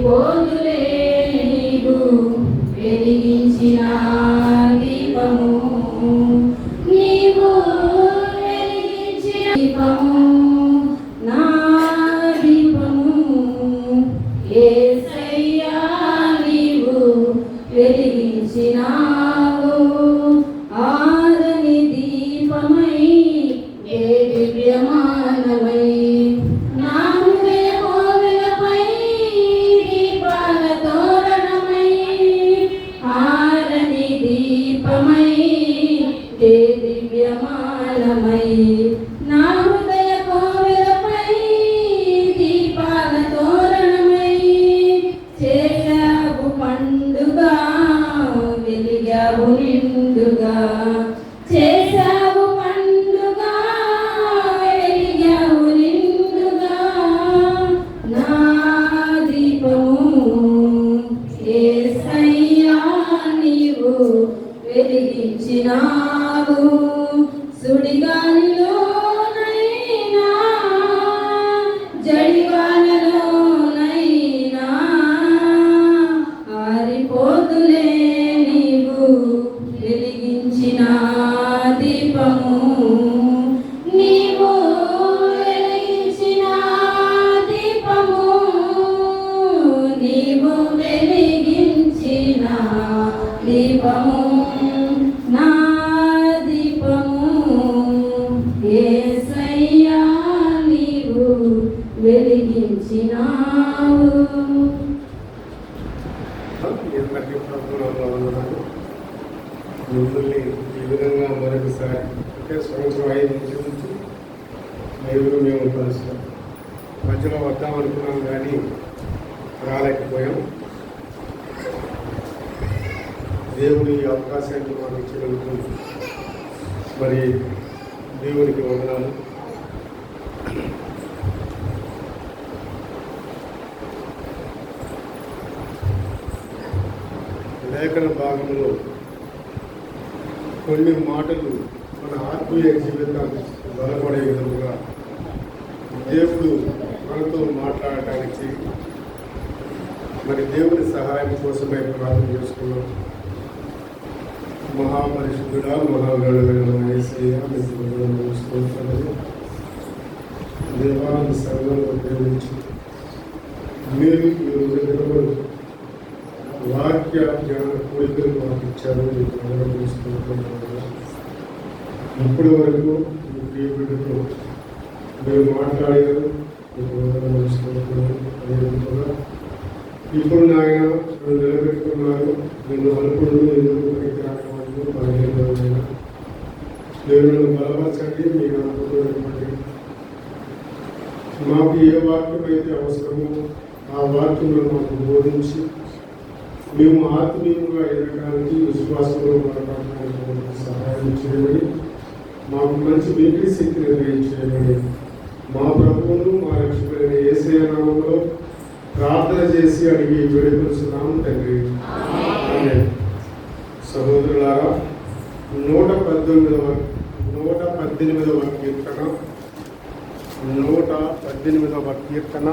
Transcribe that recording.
ఆరిపోదులే నీవు వెలిగించిన దీపము, నీవు వెలిగించిన దీపము, నా దీపము యేసయ్యా నీవు వెలిగించినావు. ఆరని దీపమై ఏ దివ్యమానమై నా హృదయ కోవెలపై దీపాల తోరణమై, ఆరని దీపమై ఏ దివ్యమానమై నా హృదయ కోవెలపై దీపాల తోరణమై, చేశావు పండుగ వెలిగావు నిండుగా, చేశావు పండుగ వెలిగావు నిండుగా, నా దీపము యేసయ్యా నీవు వెలిగించినావు. సుడిగాలిలోనైనా జడివానలోనైనా ఆరిపోదులే నీవు వెలిగించిన దీపము, నీవు వెలిగించిన దీపము, నీవు వెలిగించిన దీపము, నా దీపము యేసయ్యా నీవు వెలిగించినావు. మిమ్మల్ని ఈ విధంగా మరొకసారి అంటే సంవత్సరం 5 నుంచి మేము కలిసాం. మధ్యలో వద్దాం అనుకున్నాం కానీ రాలేకపోయాం. దేవుడు ఈ అవకాశాన్ని మాకు ఇచ్చినందుకు మరి దేవునికి వందనాలు. లేఖన భాగంలో కొన్ని మాటలు మన ఆత్మీయ జీవితాన్ని బలపడే విధముగా దేవుడు మనతో మాట్లాడటానికి మరి దేవుని సహాయం కోసమే ప్రార్థన చేసుకున్నాం. మహాపరిశుద్ధుడా మహాగణమైన యేసయ్యా దేవాన్ని సంఘంలో ప్రేమించి మీరు ఈ రోజు నిలబడి వాక్య జ్ఞాన కోరికలు మాకు ఇచ్చారు. ఇప్పటి వరకు మీ ప్రియ బిడ్డతో మీరు మాట్లాడారు. ఇప్పుడు నాయన నన్ను నిలబెట్టుకున్నారు. నిన్ను అనుకుడు ఎందుకు పరికరాలు బలహీనమైన మీరు నన్ను బలపరచండి. మీరు అనుకున్నటువంటి మాకు ఏ వాక్యం అయితే అవసరమో ఆ వాక్యంలో మాకు బోధించి మేము ఆత్మీయంగా ఎదగడానికి విశ్వాసంలో బలపడడానికి సహాయం చేయబడి మాకు మంచి విక్రీ శక్తిని గ్రహించబడి మా ప్రభువును మా రక్షకుడైన యేసయ్య నామములో ప్రార్థన చేసి అడిగి వేడుకొలుచున్నాము తండ్రి. సహోదరులారా, 118వ కీర్తన 118వ కీర్తన